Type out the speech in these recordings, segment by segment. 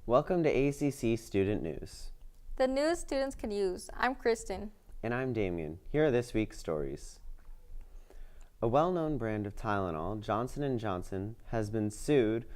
Welcome to ACC Student News. The news students can use. I'm Kristin. And I'm Damien. Here are this week's stories. A well-known brand of Tylenol, Johnson & Johnson, has been sued.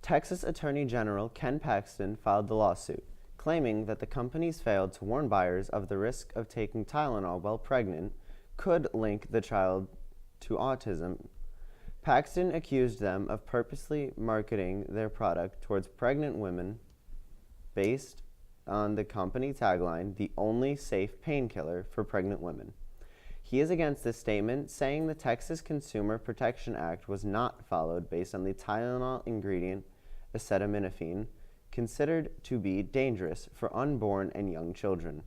Texas Attorney General Ken Paxton filed the lawsuit, claiming that the companies failed to warn buyers of the risk of taking Tylenol while pregnant could link the child to autism. Paxton accused them of purposely marketing their product towards pregnant women based on the company tagline, "The only safe painkiller for pregnant women." He is against this statement, saying the Texas Consumer Protection Act was not followed based on the Tylenol ingredient acetaminophen, considered to be dangerous for unborn and young children.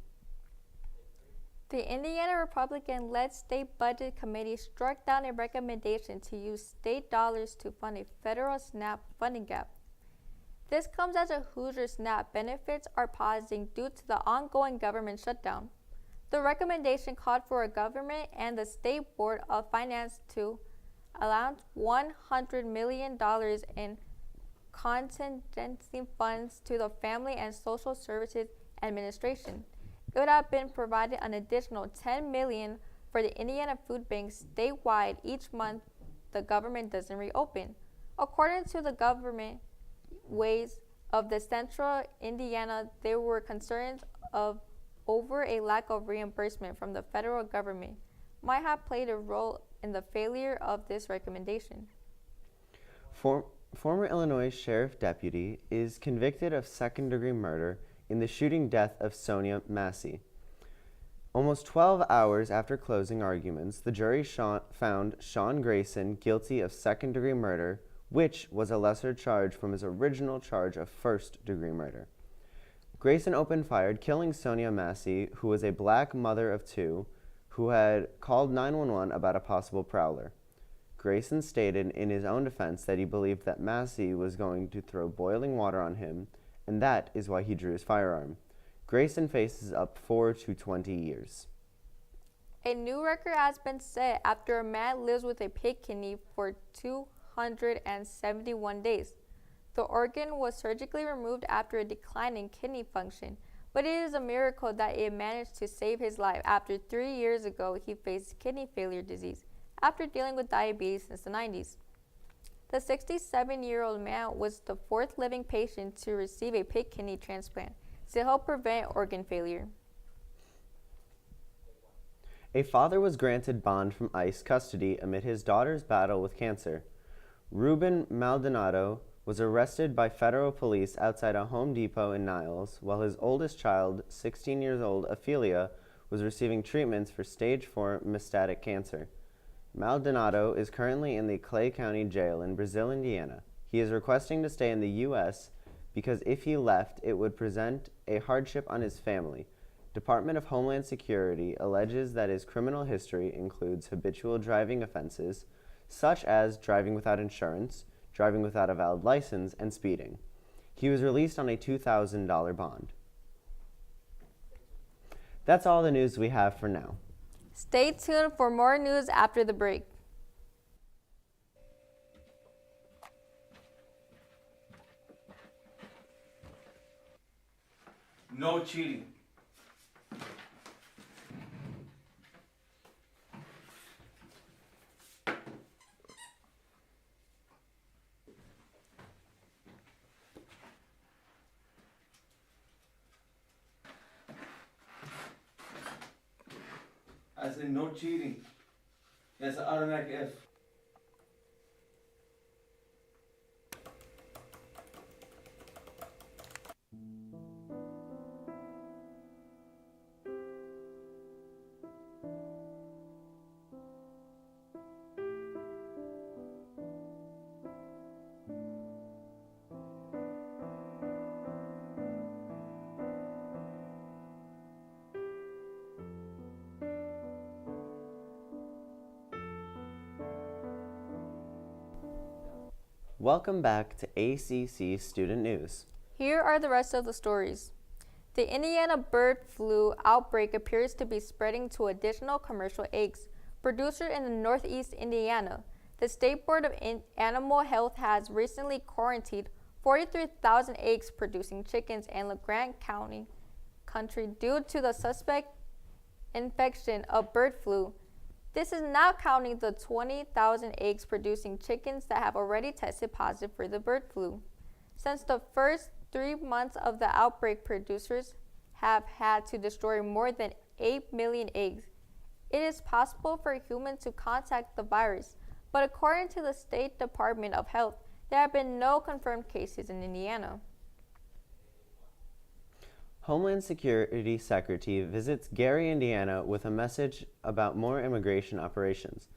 The Indiana Republican-led State Budget Committee struck down a recommendation to use state dollars to fund a federal SNAP funding gap. This comes as a Hoosier SNAP benefits are pausing due to the ongoing government shutdown. The recommendation called for a government and the State Board of Finance to allowance $100 million in contingency funds to the Family and Social Services Administration. It would have been provided an additional $10 million for the Indiana food banks statewide each month the government doesn't reopen. According to the government ways of the Central Indiana, there were concerns over a lack of reimbursement from the federal government might have played a role in the failure of this recommendation. Former Illinois Sheriff Deputy is convicted of second-degree murder in the shooting death of Sonia Massey. Almost 12 hours after closing arguments, the jury found Sean Grayson guilty of second-degree murder, which was a lesser charge from his original charge of first-degree murder. Grayson opened fire, killing Sonia Massey, who was a black mother of two, who had called 911 about a possible prowler. Grayson stated in his own defense that he believed that Massey was going to throw boiling water on him, and that is why he drew his firearm. Grayson faces up 4 to 20 years. A new record has been set after a man lives with a pig kidney for 271 days. The organ was surgically removed after a decline in kidney function, but it is a miracle that it managed to save his life after 3 years ago he faced kidney failure disease after dealing with diabetes since the 90s. The 67-year-old man was the fourth living patient to receive a pig kidney transplant to help prevent organ failure. A father was granted bond from ICE custody amid his daughter's battle with cancer. Ruben Maldonado was arrested by federal police outside a Home Depot in Niles, while his oldest child, 16 years old Ophelia, was receiving treatments for stage 4 metastatic cancer. Maldonado is currently in the Clay County Jail in Brazil, Indiana. He is requesting to stay in the U.S. because if he left, it would present a hardship on his family. Department of Homeland Security alleges that his criminal history includes habitual driving offenses, such as driving without insurance, driving without a valid license, and speeding. He was released on a $2,000 bond. That's all the news we have for now. Stay tuned for more news after the break. No cheating. I said no cheating. That's an automatic F. Welcome back to ACC Student News. Here are the rest of the stories. The Indiana bird flu outbreak appears to be spreading to additional commercial eggs producers in the northeast Indiana. The State Board of Animal Health has recently quarantined 43,000 eggs producing chickens in LeGrand County country due to the suspect infection of bird flu. This is not counting the 20,000 eggs producing chickens that have already tested positive for the bird flu. Since the first 3 months of the outbreak, producers have had to destroy more than 8 million eggs. It is possible for humans to contact the virus, but according to the State Department of Health, there have been no confirmed cases in Indiana. Homeland Security Secretary visits Gary, Indiana with a message about more immigration operations.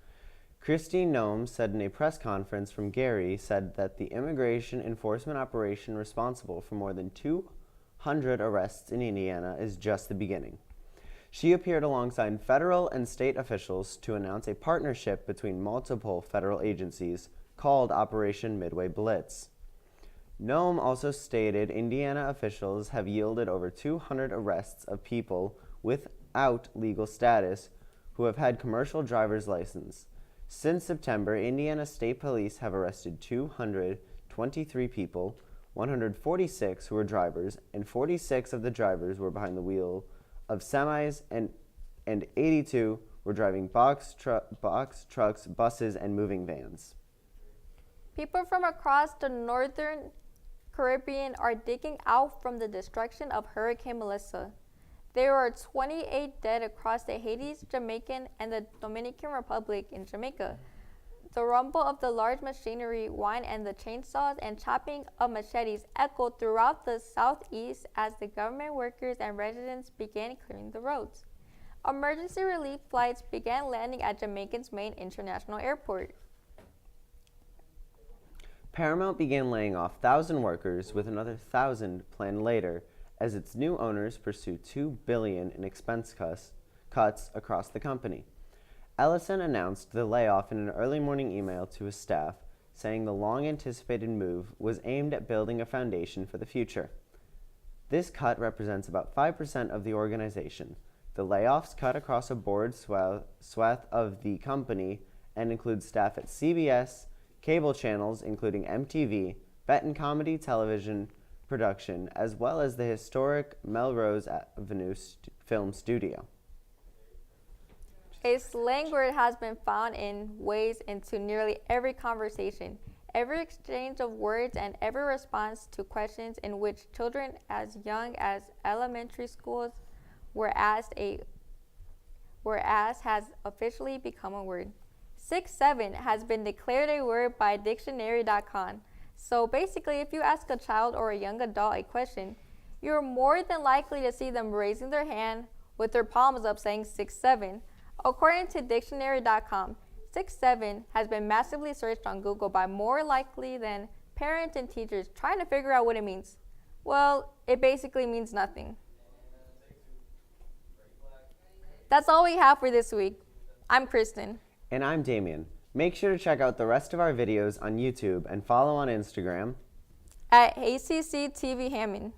Kristi Noem said in a press conference from Gary said that the immigration enforcement operation responsible for more than 200 arrests in Indiana is just the beginning. She appeared alongside federal and state officials to announce a partnership between multiple federal agencies called Operation Midway Blitz. Noem also stated Indiana officials have yielded over 200 arrests of people without legal status who have had commercial driver's license. Since September, Indiana State Police have arrested 223 people, 146 who were drivers, and 46 of the drivers were behind the wheel of semis, and 82 were driving box trucks, buses, and moving vans. People from across the northern Caribbean are digging out from the destruction of Hurricane Melissa. There are 28 dead across the Haiti, Jamaican, and the Dominican Republic in Jamaica. The rumble of the large machinery, whine, and the chainsaws and chopping of machetes echoed throughout the southeast as the government workers and residents began clearing the roads. Emergency relief flights began landing at Jamaican's main international airport. Paramount began laying off 1,000 workers, with another 1,000 planned later, as its new owners pursue $2 billion in expense cuts across the company. Ellison announced the layoff in an early morning email to his staff, saying the long-anticipated move was aimed at building a foundation for the future. This cut represents about 5% of the organization. The layoffs cut across a broad swath of the company and include staff at CBS, cable channels including MTV, Benton Comedy Television Production, as well as the historic Melrose Avenue Film Studio. A slang word has been found in ways into nearly every conversation, every exchange of words, and every response to questions in which children as young as elementary schools were asked has officially become a word. 6'7" has been declared a word by dictionary.com. So basically, if you ask a child or a young adult a question, you're more than likely to see them raising their hand with their palms up saying 6'7". According to dictionary.com, 6'7" has been massively searched on Google by more likely than parents and teachers trying to figure out what it means. Well, it basically means nothing. That's all we have for this week. I'm Kristin. And I'm Damien. Make sure to check out the rest of our videos on YouTube and follow on Instagram at ACCTV Hammond.